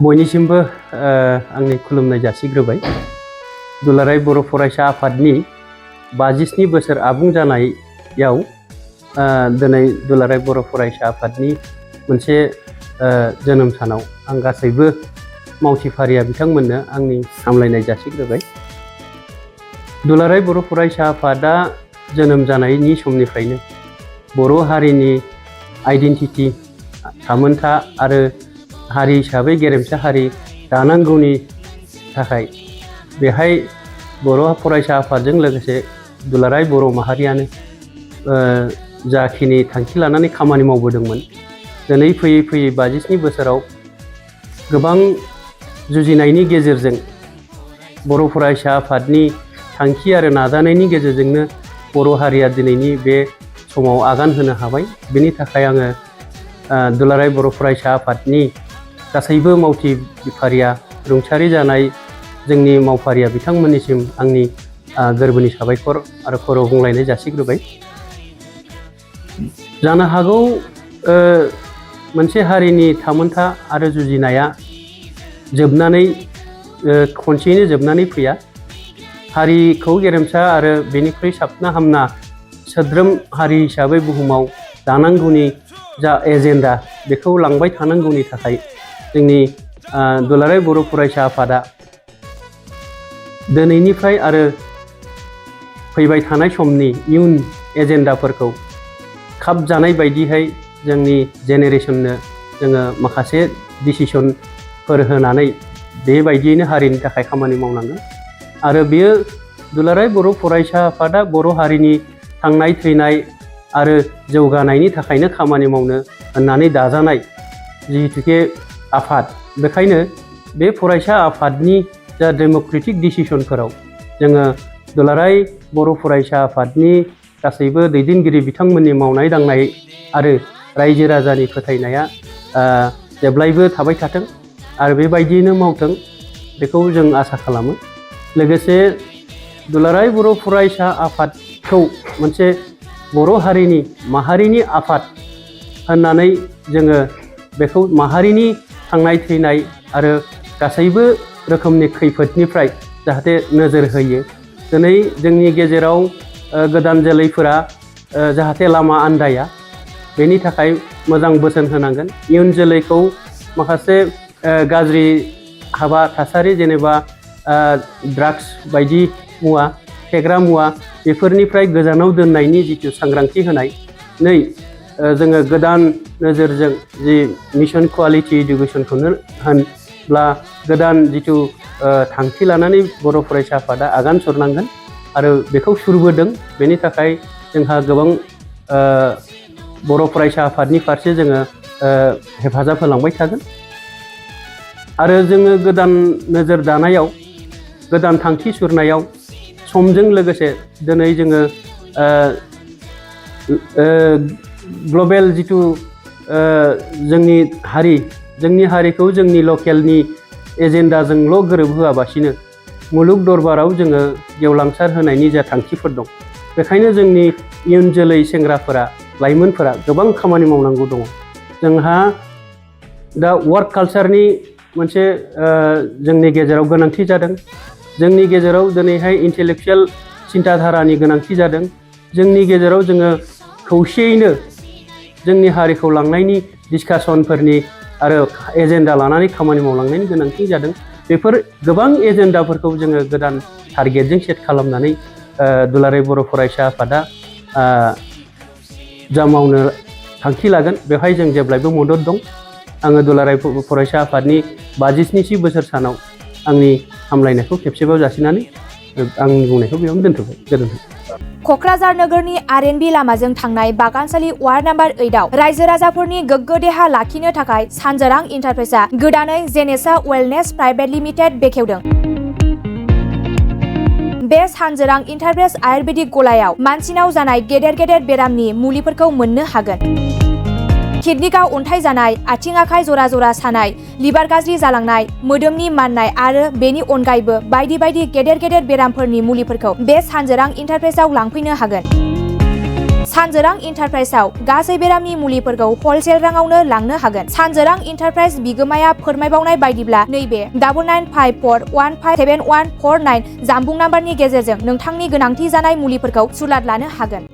बयनिसिमबो आंनि खुलुमनाय जासिग्रोबाय। दुलाराय बर' फरायसा आफादनि 57 बोसोर आबुं जानायाव दिनै दुलाराय बर' फरायसा आफादनि मोनसे जोनोम सानाव आं गासैबो मावथिफारिया बिथांमोननो आंनि हामलायनाय जासिग्रोबाय। दुलाराय बर' फरायसा आफादा जोनोम जानायनि समनिफ्रायनो बर' हारिनि आइडेन्टिटि थामोनथा आरो हारि हिसाबै गेरेमसा हारि दानांगौनि थाखाय बेहाय बर' फरायसा आफादजों लोगोसे दुलाराय बर' माहारियानो जाखिनि थांखि लानानै खामानि मावबोदोंमोन, दिनै फैयै फैयै 57 बोसोराव गोबां जुजिनायनि गेजेरजों बर' फरायसा आफादनि थांखि आरो नाजानायनि गेजेरजोंनो बर' हारिया दिनैनि बे समाव आगान होनो हाबाय। बेनि थाखाय आङो दुलाराय बर' फरायसा आफादनि गासैबो मावथिफारिया रुंसारि जानाय जोंनि मावफारिया बिथांमोननिसिम आंनि गोरबोनि साबायखर आरो खर' बुंलायनाय जासिग्रोबाय। जानो हागौ मोनसे हारिनि थामोनथा आरो जुजिनाया जोबनानै खनसेयैनो जोबनानै फैया। हारिखौ गेरेमसा आरो बेनिख्रुइ साबना हामना सोद्रोम हारि हिसाबै बुहुमाव दानांगौनि जा एजेन्डा बेखौ लांबाय थानांगौनि थाखाय जोंनि दुलाराय बर' फरायसा आफादा दिनैनिफ्राय आरो फैबाय थानाय समनि इयुन एजेन्डाफोरखौ खाब जानाय बायदिहाय जोंनि जेनेरेसननो जोङो माखासे डिसिसनफोर होनानै बेबायदियैनो हारिनि थाखाय खामानि मावनांगोन। आरो बेयो दुलाराय बर' फरायसा आफादा बर' हारिनि थांनाय थैनाय आरो जौगानायनि थाखायनो खामानि मावनो होननानै दाजानाय जिहेतुके आफाद, बेखायनो बे फरायसा आफादनि जा डेम'क्रेटिक डिसिसनफोराव जोङो दुलाराय बर' फरायसा आफादनि गासैबो दैदेनगिरि बिथांमोननि मावनाय दांनाय आरो रायजो राजानि फोथायनाया जेब्लायबो थाबाय थाथों आरो बेबायदियैनो मावथों, बेखौ जों आसा खालामो। लोगोसे दुलाराय बर' फरायसा आफादखौ मोनसे बर' हारिनि माहारिनि आफाद होननानै जोङो बेखौ माहारिनि थांनाय थैनाय आरो गासैबो रोखोमनि खैफोदनिफ्राय जाहाथे नोजोर होयो। दिनै जोंनि गेजेराव गोदान जोलैफोरा जाहाथे लामा आन्दाया, बेनि थाखाय मोजां बोसोन होनांगोन। इयुन जोलैखौ माखासे गाज्रि हाबा थासारि जेनेबा ड्राग्स बायदि मुवा, फेग्रा मुवा बेफोरनिफ्राय गोजानाव दोननायनि जिथु सांग्रांथि होनाय जोङो गोदान नोजोरजों जि मिशन कुवालिटि इडुकेसनखौनो होनब्ला गोदान जिथु थांखि लानानै बर' फरायसा आफादा आगान सुरनांगोन आरो बेखौ सुरबोदों। बेनि थाखाय जोंहा गोबां बर' फरायसा आफादनि फारसे जोङो हेफाजाब होलांबाय थागोन। आरो जोङो गोदान नोजोर दानायाव, गोदान थांखि सुरनायाव समजों लोगोसे दिनै जोङो ग्लबेल जिथु जोंनि हारिखौ जोंनि लकेलनि एजेन्डाजोंल' गोरोबहोआबासिनो मुलुग दरबाराव जोङो गेवलांसार होनायनि जा थांखिफोर दं, बेखायनो जोंनि इयुन जोलै सेंग्राफोरा, लाइमोनफोरा गोबां खामानि मावनांगौ दङ। जोंहा दा वार्क कालचारनि मोनसे जोंनि गेजेराव गोनांथि जादों। जोंनि गेजेराव दिनैहाय इन्टेलेक्सुयेल सिन्ताधारानि गोनांथि जादों। जोंनि गेजेराव जोङो खौसेयैनो जोंनि हारिखौ लांनायनि डिसकासनफोरनि आरो एजेन्डा लानानै खामानि मावलांनायनि गोनांथि जादों। बेफोर गोबां एजेन्डाफोरखौ जोङो गोदान टारगेटजों सेट खालामनानै दुलाराय बर' फरायसा आफादा जा मावनो थांखि लागोन, बेवहाय जों जेब्लायबो मदद दं। आङो दुलाराय फरायसा आफादनि 57 बोसोर सानाव आंनि हामलायनायखौ खेबसेबाव जासिनानै आंनि बुंनायखौ बेयावनो दोनथ'बाय। गोजोन्थों। क'क्राझार नोगोरनि आर.एन.बी. लामाजों थांनाय बागानसालि वार्ड नम्बर 8आव रायजो राजाफोरनि गोग्गो देहा लाखिनो थाखाय सानजोरां इन्टारप्राइजआ गोदानै जेनेसा वेलनेस प्राइभेट लिमिटेड बेखेवदों। बे सानजोरां इन्टारप्राइज आयुर्वेदिक गलायाव मानसिनाव जानाय गेदेर गेदेर बेरामनि मुलिफोरखौ मोननो हागोन। किडनिकआव अन्थाइ जानाय, आथिं आखाइ जरा जरा सानाय, लिभार गाज्रि जालांनाय, मोदोमनि माननाय आरो बेनि अनगायैबो बायदि बायदि गेदेर गेदेर बेरामफोरनि मुलिफोरखौ बे सानजोरां इन्टारप्राइजआव लांफैनो हागोन। सानजोरां इन्टारप्राइजआव गासै बेरामनि मुलिफोरखौ हलसेल राङावनो लांनो हागोन। सानजोरां इन्टारप्राइज बिगोमाया फोरमायबावनाय बायदिब्ला नैबे 9954157149 जानबुं नाम्बारनि गेजेरजों नोंथांनि गोनांथि जानाय मुलिफोरखौ सुलाद लानो हागोन।